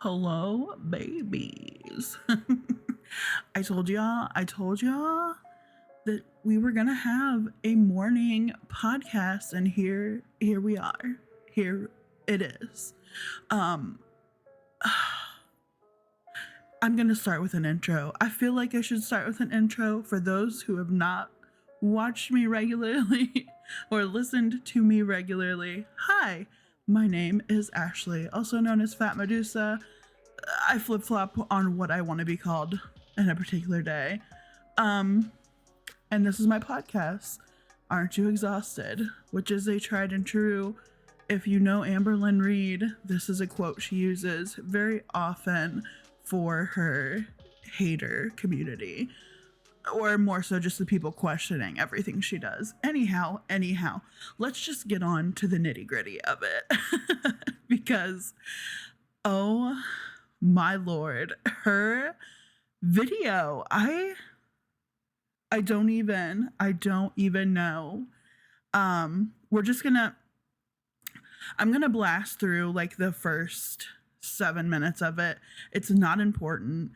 Hello, babies. I told y'all that we were gonna have a morning podcast, and here we are. Here it is. Um, I'm gonna start with an intro. I feel like I should start with an intro for those who have not watched me regularly or listened to me regularly. Hi, my name is Ashley, also known as Fat Medusa. I flip flop on what I want to be called in a particular day. And this is my podcast, Aren't You Exhausted? Which is a tried and true. If you know Amberlynn Reid, this is a quote she uses very often for her hater community, or more so just the people questioning everything she does. Anyhow, let's just get on to the nitty gritty of it. Because, oh my lord, her video, I don't even know. We're just gonna I'm gonna blast through like the first 7 minutes of it. It's not important.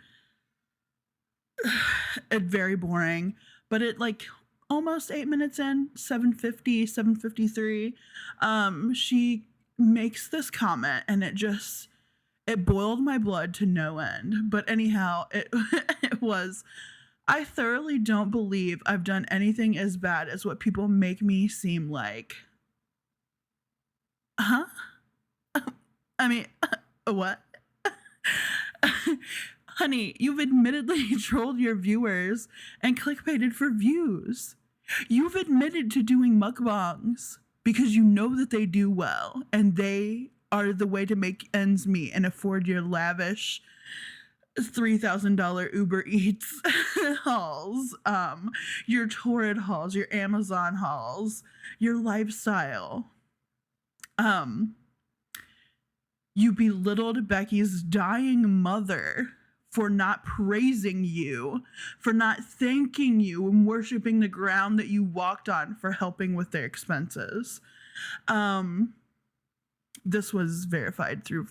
It's very boring, but it like almost 8 minutes in, 7:50, 7:53, she makes this comment, and it boiled my blood to no end. But anyhow, it was, I thoroughly don't believe I've done anything as bad as what people make me seem like. Huh? I mean, what? Honey, you've admittedly trolled your viewers and clickbaited for views. You've admitted to doing mukbangs because you know that they do well and they are the way to make ends meet and afford your lavish $3,000 Uber Eats hauls, your Torrid hauls, your Amazon hauls, your lifestyle. You belittled Becky's dying mother for not praising you, for not thanking you and worshiping the ground that you walked on for helping with their expenses. This was verified through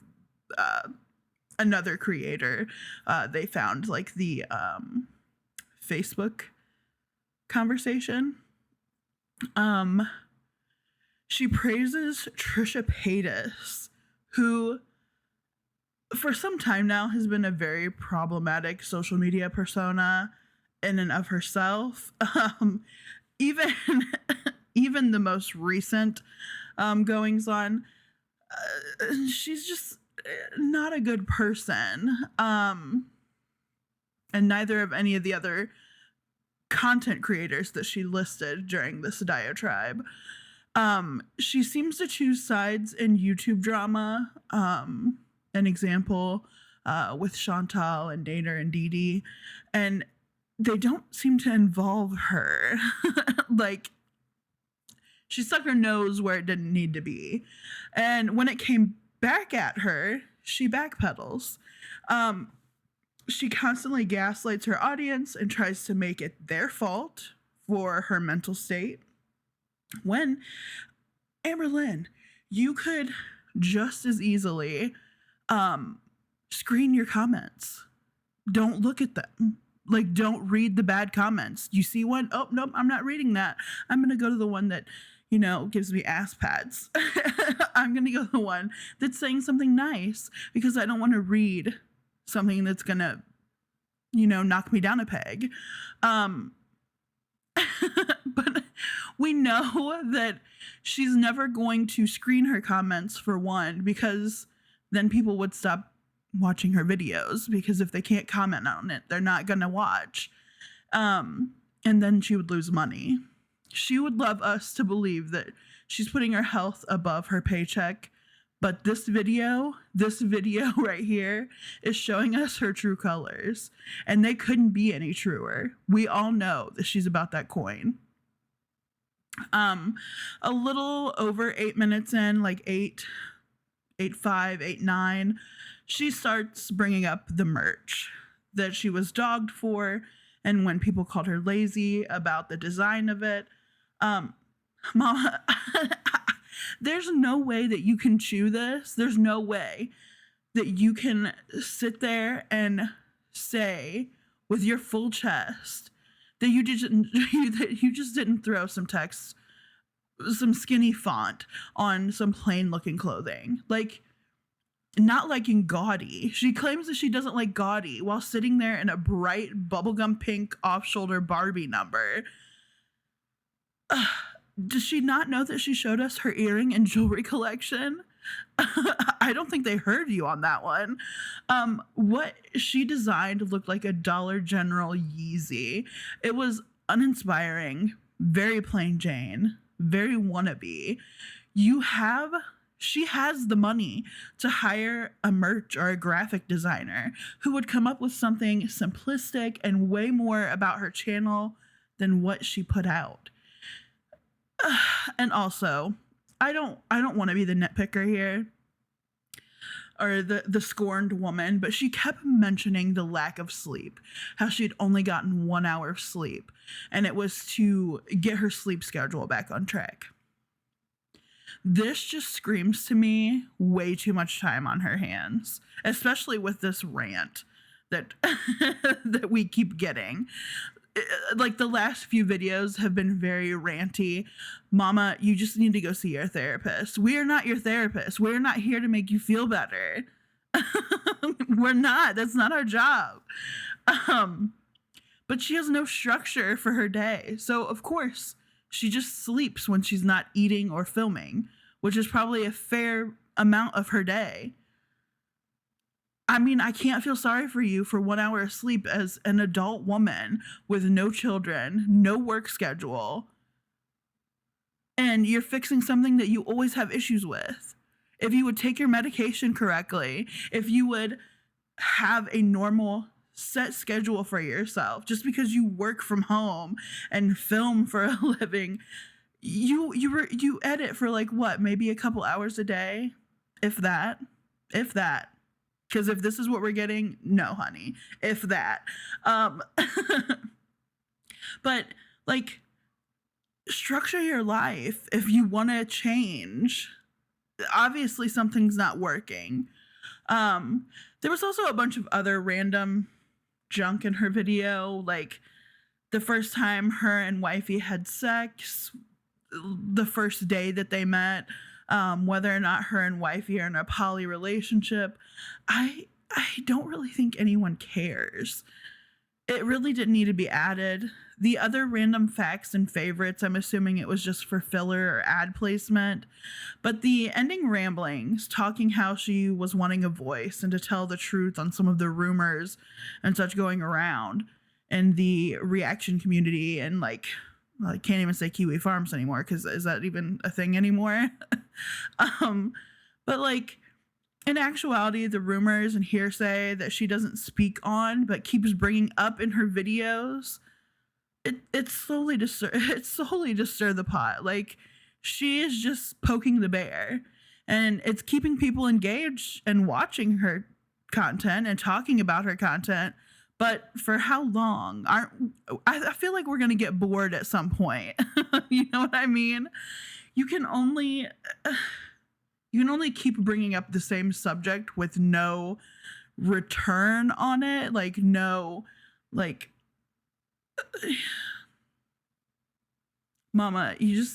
another creator. They found like the Facebook conversation. She praises Trisha Paytas, who for some time now has been a very problematic social media persona in and of herself. Even even the most recent goings on, she's just not a good person. And neither of any of the other content creators that she listed during this diatribe. She seems to choose sides in YouTube drama. An example with Chantal and Dana and Dee Dee, and they don't seem to involve her. Like, she stuck her nose where it didn't need to be, and when it came back at her, she backpedals. She constantly gaslights her audience and tries to make it their fault for her mental state. When, Amberlynn, you could just as easily screen your comments. Don't look at them. Like, don't read the bad comments. You see one? Oh, nope, I'm not reading that. I'm going to go to the one that, gives me ass pads. I'm going to go to the one that's saying something nice, because I don't want to read something that's going to, knock me down a peg. But we know that she's never going to screen her comments, for one, because then people would stop watching her videos, because if they can't comment on it, they're not going to watch. And then she would lose money. She would love us to believe that she's putting her health above her paycheck. But this video right here is showing us her true colors. And they couldn't be any truer. We all know that she's about that coin. A little over 8 minutes in, like 8:05, 8:09, she starts bringing up the merch that she was dogged for, and when people called her lazy about the design of it. Mama, there's no way that you can chew this. There's no way that you can sit there and say with your full chest that you just didn't throw some text, some skinny font on some plain looking clothing. Like, not liking gaudy. She claims that she doesn't like gaudy while sitting there in a bright bubblegum pink off-shoulder Barbie number. Does she not know that she showed us her earring and jewelry collection? I don't think they heard you on that one. What she designed looked like a Dollar General Yeezy. It was uninspiring, very plain Jane, very wannabe. She has the money to hire a merch or a graphic designer who would come up with something simplistic and way more about her channel than what she put out. And also, I don't want to be the nitpicker here or the scorned woman, but she kept mentioning the lack of sleep, how she'd only gotten 1 hour of sleep, and it was to get her sleep schedule back on track. This just screams to me way too much time on her hands, especially with this rant that that we keep getting. Like, the last few videos have been very ranty. Mama, you just need to go see your therapist. We are not your therapist. We're not here to make you feel better. We're not. That's not our job. But she has no structure for her day. So, of course, she just sleeps when she's not eating or filming, which is probably a fair amount of her day. I mean, I can't feel sorry for you for 1 hour of sleep as an adult woman with no children, no work schedule, and you're fixing something that you always have issues with. If you would take your medication correctly, if you would have a normal set schedule for yourself, just because you work from home and film for a living, you edit for like what, maybe a couple hours a day, if that. Because if this is what we're getting, no, honey, if that. But like, structure your life if you want to change. Obviously, something's not working. There was also a bunch of other random junk in her video, like the first time her and wifey had sex, the first day that they met, whether or not her and wifey are in a poly relationship. I don't really think anyone cares. It really didn't need to be added. The other random facts and favorites, I'm assuming it was just for filler or ad placement. But the ending ramblings, talking how she was wanting a voice and to tell the truth on some of the rumors and such going around in the reaction community, and like, I can't even say Kiwi Farms anymore because is that even a thing anymore? But like, in actuality, the rumors and hearsay that she doesn't speak on but keeps bringing up in her videos, it's solely to stir the pot. Like, she is just poking the bear, and it's keeping people engaged and watching her content and talking about her content. But for how long? I feel like we're going to get bored at some point. You know what I mean? You can only keep bringing up the same subject with no return on it. Like, no, like, Mama, you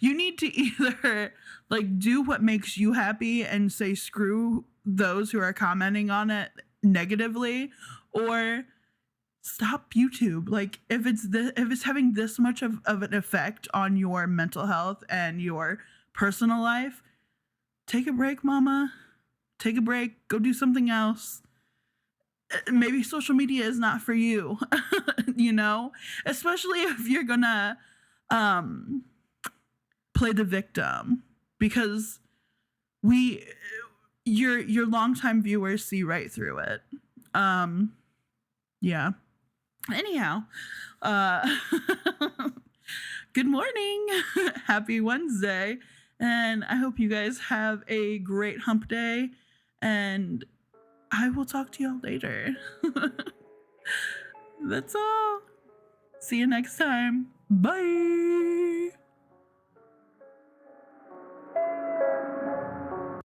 need to either like do what makes you happy and say screw those who are commenting on it negatively, or stop YouTube. Like, if it's having this much of an effect on your mental health and your personal life, take a break, Mama. Take a break. Go do something else. Maybe social media is not for you, you know? Especially if you're gonna play the victim, because your longtime viewers see right through it. Yeah. Anyhow, good morning. Happy Wednesday. And I hope you guys have a great hump day, and I will talk to y'all later. That's all. See you next time. Bye.